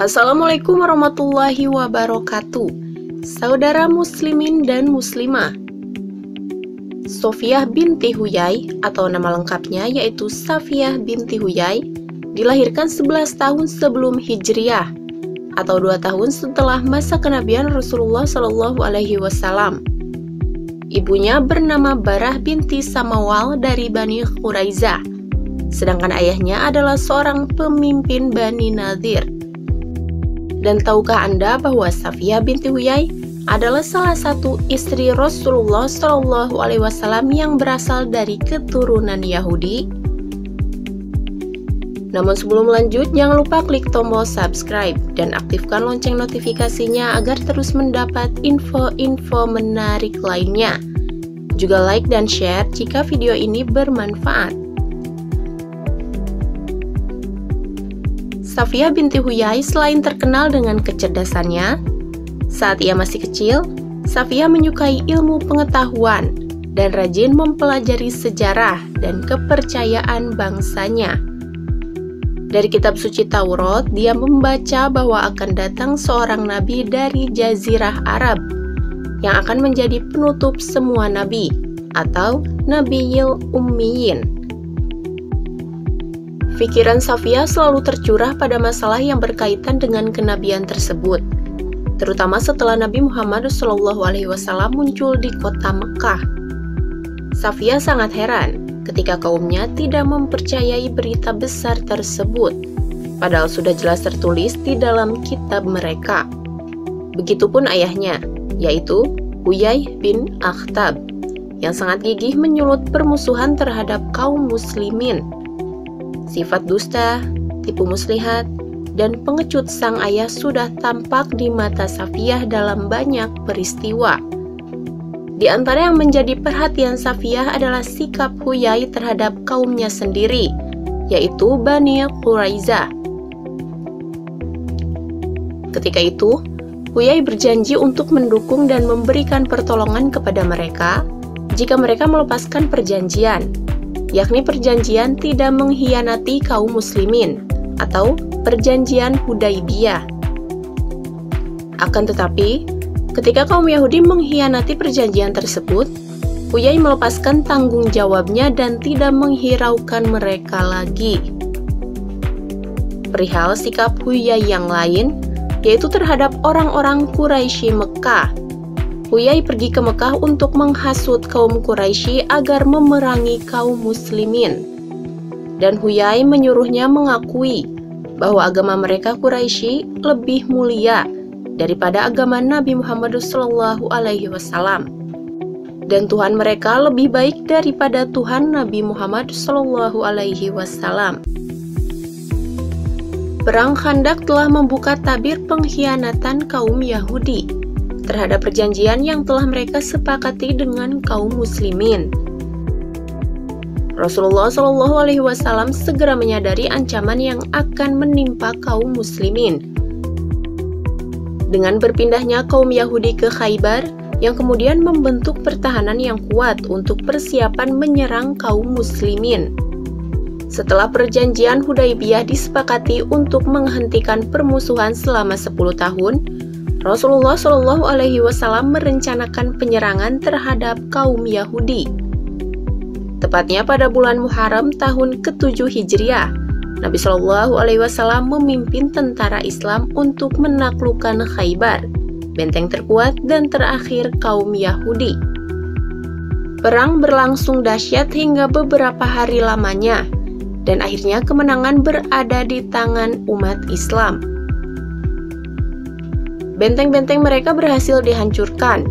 Assalamualaikum warahmatullahi wabarakatuh. Saudara muslimin dan muslimah, Sofiyah binti Huyai atau nama lengkapnya yaitu Safiyah binti Huyai dilahirkan 11 tahun sebelum Hijriah atau 2 tahun setelah masa kenabian Rasulullah Shallallahu Alaihi Wasallam. Ibunya bernama Barah binti Samawal dari Bani Quraizah, sedangkan ayahnya adalah seorang pemimpin Bani Nadir. Dan tahukah Anda bahwa Safiyah binti Huyai adalah salah satu istri Rasulullah Shallallahu Alaihi Wasallam yang berasal dari keturunan Yahudi? Namun sebelum lanjut, jangan lupa klik tombol subscribe dan aktifkan lonceng notifikasinya agar terus mendapat info-info menarik lainnya. Juga like dan share jika video ini bermanfaat. Safiyah binti Huyai selain terkenal dengan kecerdasannya, saat ia masih kecil, Safiyah menyukai ilmu pengetahuan dan rajin mempelajari sejarah dan kepercayaan bangsanya. Dari kitab suci Taurat, dia membaca bahwa akan datang seorang nabi dari Jazirah Arab yang akan menjadi penutup semua nabi atau Nabiyil Ummiyin. Pikiran Safiyah selalu tercurah pada masalah yang berkaitan dengan kenabian tersebut, terutama setelah Nabi Muhammad SAW muncul di kota Mekah. Safiyah sangat heran ketika kaumnya tidak mempercayai berita besar tersebut, padahal sudah jelas tertulis di dalam kitab mereka. Begitupun ayahnya, yaitu Huyai bin Akhtab, yang sangat gigih menyulut permusuhan terhadap kaum muslimin. Sifat dusta, tipu muslihat, dan pengecut sang ayah sudah tampak di mata Safiyah dalam banyak peristiwa. Di antara yang menjadi perhatian Safiyah adalah sikap Huyai terhadap kaumnya sendiri, yaitu Bani Quraizah. Ketika itu, Huyai berjanji untuk mendukung dan memberikan pertolongan kepada mereka jika mereka melepaskan perjanjian, yakni perjanjian tidak mengkhianati kaum muslimin atau perjanjian Hudaibiyah. Akan tetapi, ketika kaum Yahudi mengkhianati perjanjian tersebut, Huyai melepaskan tanggung jawabnya dan tidak menghiraukan mereka lagi. Perihal sikap Huyai yang lain, yaitu terhadap orang-orang Quraisy Mekah, Huyai pergi ke Mekah untuk menghasut kaum Quraisy agar memerangi kaum muslimin. Dan Huyai menyuruhnya mengakui bahwa agama mereka Quraisy lebih mulia daripada agama Nabi Muhammad SAW. Dan Tuhan mereka lebih baik daripada Tuhan Nabi Muhammad SAW. Perang Khandak telah membuka tabir pengkhianatan kaum Yahudi terhadap perjanjian yang telah mereka sepakati dengan kaum muslimin. Rasulullah SAW segera menyadari ancaman yang akan menimpa kaum muslimin. Dengan berpindahnya kaum Yahudi ke Khaybar, yang kemudian membentuk pertahanan yang kuat untuk persiapan menyerang kaum muslimin. Setelah perjanjian Hudaibiyah disepakati untuk menghentikan permusuhan selama 10 tahun, Rasulullah SAW merencanakan penyerangan terhadap kaum Yahudi. Tepatnya pada bulan Muharram tahun ke-7 Hijriah, Nabi SAW memimpin tentara Islam untuk menaklukkan Khaybar, benteng terkuat dan terakhir kaum Yahudi. Perang berlangsung dahsyat hingga beberapa hari lamanya, dan akhirnya kemenangan berada di tangan umat Islam. Benteng-benteng mereka berhasil dihancurkan.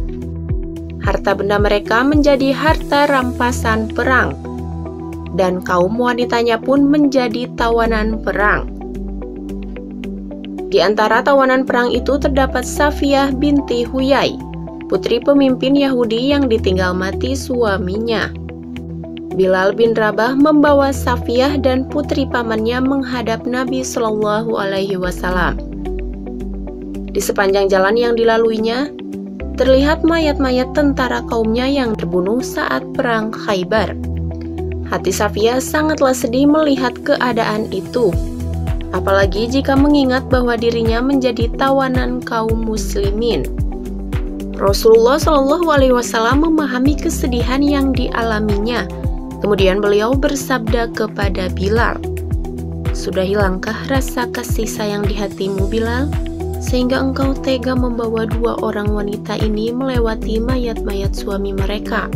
Harta benda mereka menjadi harta rampasan perang, dan kaum wanitanya pun menjadi tawanan perang. Di antara tawanan perang itu terdapat Safiyah binti Huyai, putri pemimpin Yahudi yang ditinggal mati suaminya. Bilal bin Rabah membawa Safiyah dan putri pamannya menghadap Nabi Shallallahu Alaihi Wasallam. Di sepanjang jalan yang dilaluinya, terlihat mayat-mayat tentara kaumnya yang terbunuh saat perang Khaybar. Hati Safiyah sangatlah sedih melihat keadaan itu. apalagi jika mengingat bahwa dirinya menjadi tawanan kaum muslimin. Rasulullah Shallallahu Alaihi Wasallam memahami kesedihan yang dialaminya. Kemudian beliau bersabda kepada Bilal, "Sudah hilangkah rasa kasih sayang di hatimu, Bilal, sehingga engkau tega membawa dua orang wanita ini melewati mayat-mayat suami mereka?"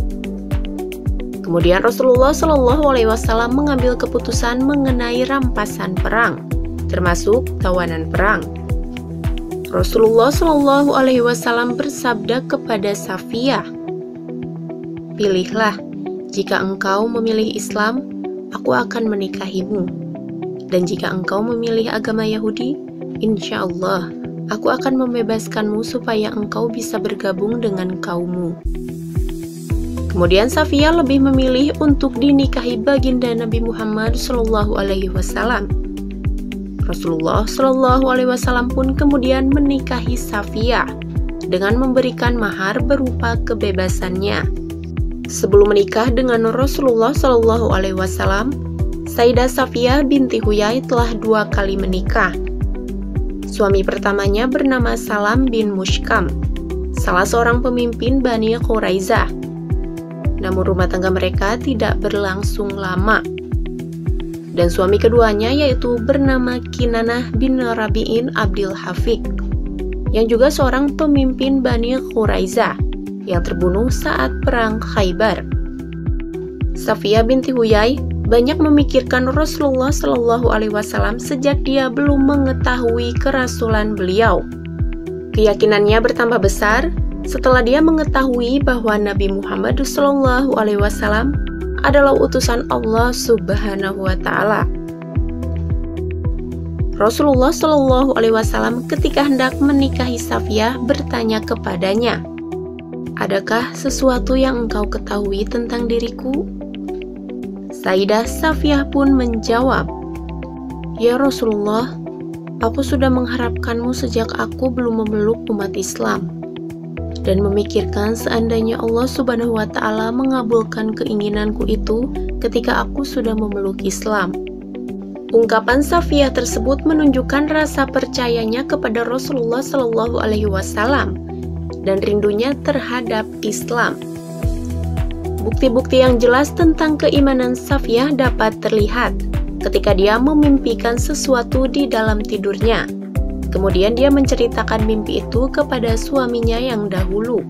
Kemudian Rasulullah Shallallahu Alaihi Wasallam mengambil keputusan mengenai rampasan perang, termasuk tawanan perang. Rasulullah Shallallahu Alaihi Wasallam bersabda kepada Safiyah, "Pilihlah, jika engkau memilih Islam, aku akan menikahimu. Dan jika engkau memilih agama Yahudi, insya Allah, aku akan membebaskanmu supaya engkau bisa bergabung dengan kaummu." Kemudian Safiyah lebih memilih untuk dinikahi baginda Nabi Muhammad Shallallahu Alaihi Wasallam. Rasulullah Shallallahu Alaihi Wasallam pun kemudian menikahi Safiyah dengan memberikan mahar berupa kebebasannya. Sebelum menikah dengan Rasulullah Shallallahu Alaihi Wasallam, Sayyidah Safiyah binti Huyai telah 2 kali menikah. Suami pertamanya bernama Salam bin Mushkam, salah seorang pemimpin Bani Quraizah. Namun rumah tangga mereka tidak berlangsung lama. Dan suami keduanya yaitu bernama Kinanah bin Rabi'in Abdil Hafiq, yang juga seorang pemimpin Bani Quraizah yang terbunuh saat perang Khaybar. Safiyah binti Huyai banyak memikirkan Rasulullah Shallallahu Alaihi Wasallam sejak dia belum mengetahui kerasulan beliau. Keyakinannya bertambah besar setelah dia mengetahui bahwa Nabi Muhammad Shallallahu Alaihi Wasallam adalah utusan Allah Subhanahu wa Ta'ala. Rasulullah Shallallahu Alaihi Wasallam ketika hendak menikahi Safiyah bertanya kepadanya, "Adakah sesuatu yang engkau ketahui tentang diriku?" Sayyidah Safiyah pun menjawab, "Ya Rasulullah, aku sudah mengharapkanmu sejak aku belum memeluk umat Islam, dan memikirkan seandainya Allah Subhanahu wa Ta'ala mengabulkan keinginanku itu ketika aku sudah memeluk Islam." Ungkapan Safiyah tersebut menunjukkan rasa percayanya kepada Rasulullah Shallallahu Alaihi Wasallam dan rindunya terhadap Islam. Bukti-bukti yang jelas tentang keimanan Safiyah dapat terlihat ketika dia memimpikan sesuatu di dalam tidurnya. Kemudian dia menceritakan mimpi itu kepada suaminya yang dahulu.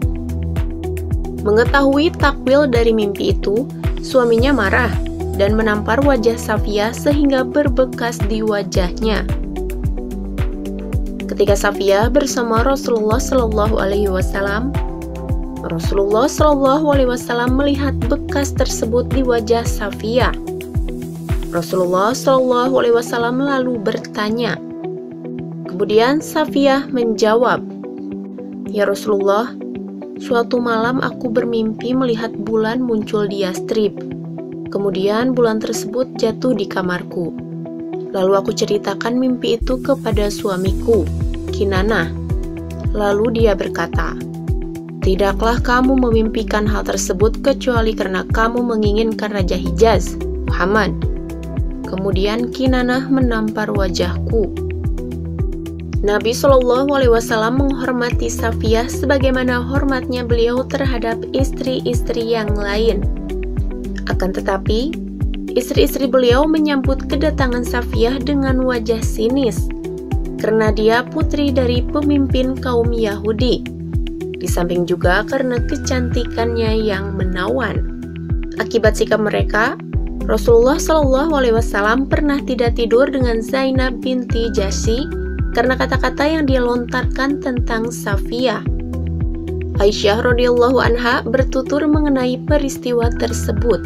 Mengetahui takwil dari mimpi itu, suaminya marah dan menampar wajah Safiyah sehingga berbekas di wajahnya. Ketika Safiyah bersama Rasulullah Shallallahu Alaihi Wasallam, Rasulullah Shallallahu Alaihi Wasallam melihat bekas tersebut di wajah Safiyah. Rasulullah Shallallahu Alaihi Wasallam lalu bertanya. Kemudian Safiyah menjawab, "Ya Rasulullah, suatu malam aku bermimpi melihat bulan muncul di Yastrib. Kemudian bulan tersebut jatuh di kamarku. Lalu aku ceritakan mimpi itu kepada suamiku, Kinanah. Lalu dia berkata, 'Tidaklah kamu memimpikan hal tersebut kecuali karena kamu menginginkan Raja Hijaz, Muhammad.' Kemudian Kinanah menampar wajahku." Nabi Shallallahu Alaihi Wasallam menghormati Safiyah sebagaimana hormatnya beliau terhadap istri-istri yang lain. Akan tetapi, istri-istri beliau menyambut kedatangan Safiyah dengan wajah sinis, karena dia putri dari pemimpin kaum Yahudi. Di samping juga karena kecantikannya yang menawan. Akibat sikap mereka, Rasulullah Shallallahu Alaihi Wasallam pernah tidak tidur dengan Zainab binti Jahsy karena kata-kata yang dia lontarkan tentang Safiyah. Aisyah radhiyallahu anha bertutur mengenai peristiwa tersebut.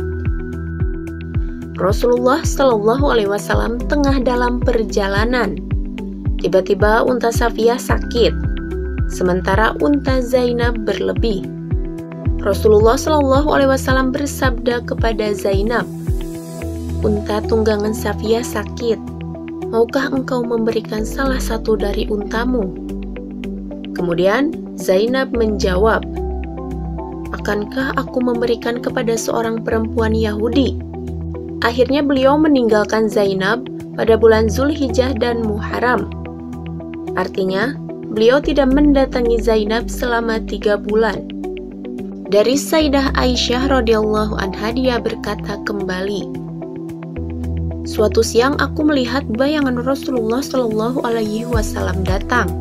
Rasulullah Shallallahu Alaihi Wasallam tengah dalam perjalanan. Tiba-tiba unta Safiyah sakit, sementara unta Zainab berlebih. Rasulullah Shallallahu Alaihi Wasallam bersabda kepada Zainab, "Unta tunggangan Safiyah sakit. Maukah engkau memberikan salah satu dari untamu?" Kemudian Zainab menjawab, "Akankah aku memberikan kepada seorang perempuan Yahudi?" Akhirnya beliau meninggalkan Zainab pada bulan Zulhijjah dan Muharram. Artinya, beliau tidak mendatangi Zainab selama 3 bulan. Dari Sayyidah Aisyah radhiyallahu anha, dia berkata kembali, "Suatu siang aku melihat bayangan Rasulullah Shallallahu Alaihi Wasallam datang.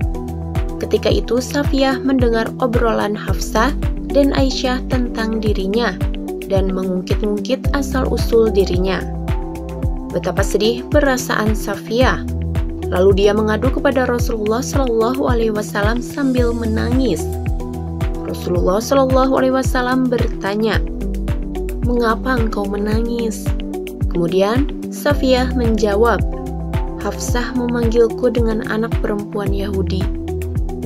Ketika itu Safiyah mendengar obrolan Hafsah dan Aisyah tentang dirinya dan mengungkit-ungkit asal-usul dirinya. Betapa sedih perasaan Safiyah. Lalu dia mengadu kepada Rasulullah Shallallahu Alaihi Wasallam sambil menangis. Rasulullah Shallallahu Alaihi Wasallam bertanya, "Mengapa engkau menangis?" Kemudian Safiyah menjawab, "Hafsah memanggilku dengan anak perempuan Yahudi."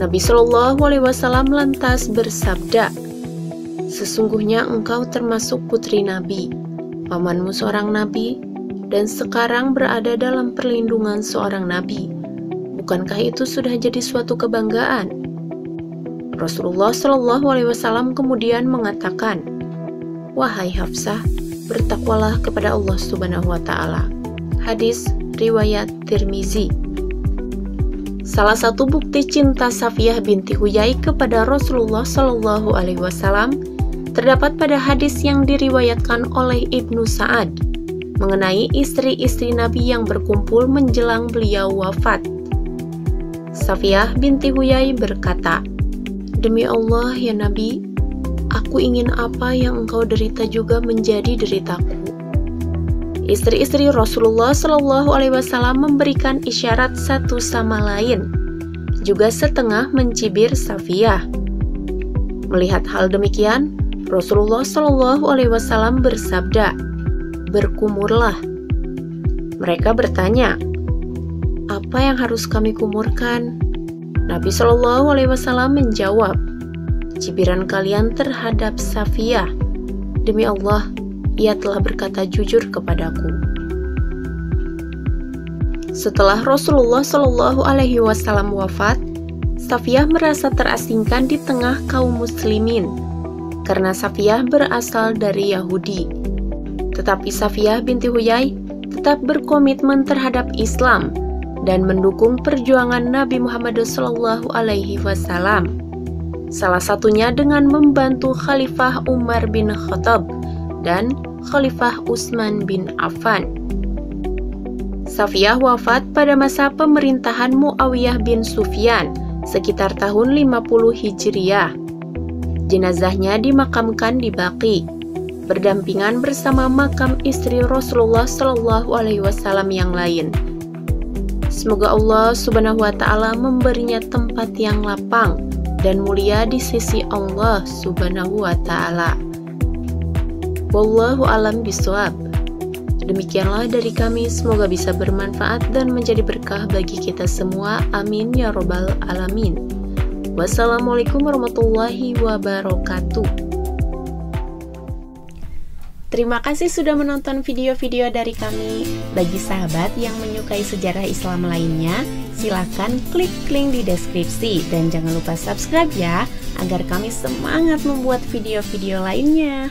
Nabi Shallallahu Alaihi Wasallam lantas bersabda, "Sesungguhnya engkau termasuk putri Nabi, pamanmu seorang Nabi, dan sekarang berada dalam perlindungan seorang Nabi. Bukankah itu sudah jadi suatu kebanggaan?" Rasulullah Shallallahu Alaihi Wasallam kemudian mengatakan, "Wahai Hafsah, bertakwalah kepada Allah Subhanahu wa Ta'ala." Hadis riwayat Tirmizi. Salah satu bukti cinta Safiyah binti Huyai kepada Rasulullah Shallallahu Alaihi Wasallam terdapat pada hadis yang diriwayatkan oleh Ibnu Sa'ad mengenai istri-istri Nabi yang berkumpul menjelang beliau wafat. Safiyah binti Huyai berkata, "Demi Allah ya Nabi, aku ingin apa yang engkau derita juga menjadi deritaku." Istri-istri Rasulullah Shallallahu Alaihi Wasallam memberikan isyarat satu sama lain, juga setengah mencibir Safiyah. Melihat hal demikian, Rasulullah Shallallahu Alaihi Wasallam bersabda, "Berkumurlah." Mereka bertanya, "Apa yang harus kami kumurkan?" Nabi Shallallahu Alaihi Wasallam menjawab, "Cibiran kalian terhadap Safiyah. Demi Allah, ia telah berkata jujur kepadaku." Setelah Rasulullah Shallallahu Alaihi Wasallam wafat, Safiyah merasa terasingkan di tengah kaum muslimin karena Safiyah berasal dari Yahudi. Tetapi Safiyah binti Huyai tetap berkomitmen terhadap Islam dan mendukung perjuangan Nabi Muhammad Shallallahu Alaihi Wasallam. Salah satunya dengan membantu Khalifah Umar bin Khattab dan Khalifah Utsman bin Affan. Safiyah wafat pada masa pemerintahan Muawiyah bin Sufyan sekitar tahun 50 Hijriah. Jenazahnya dimakamkan di Baqi, berdampingan bersama makam istri Rasulullah Shallallahu Alaihi Wasallam yang lain. Semoga Allah Subhanahu wa Ta'ala memberinya tempat yang lapang dan mulia di sisi Allah Subhanahu wa Ta'ala. Wallahu alam bishawab. Demikianlah dari kami, semoga bisa bermanfaat dan menjadi berkah bagi kita semua. Amin ya robbal alamin. Wassalamualaikum warahmatullahi wabarakatuh. Terima kasih sudah menonton video-video dari kami. Bagi sahabat yang menyukai sejarah Islam lainnya, silahkan klik link di deskripsi dan jangan lupa subscribe ya, agar kami semangat membuat video-video lainnya.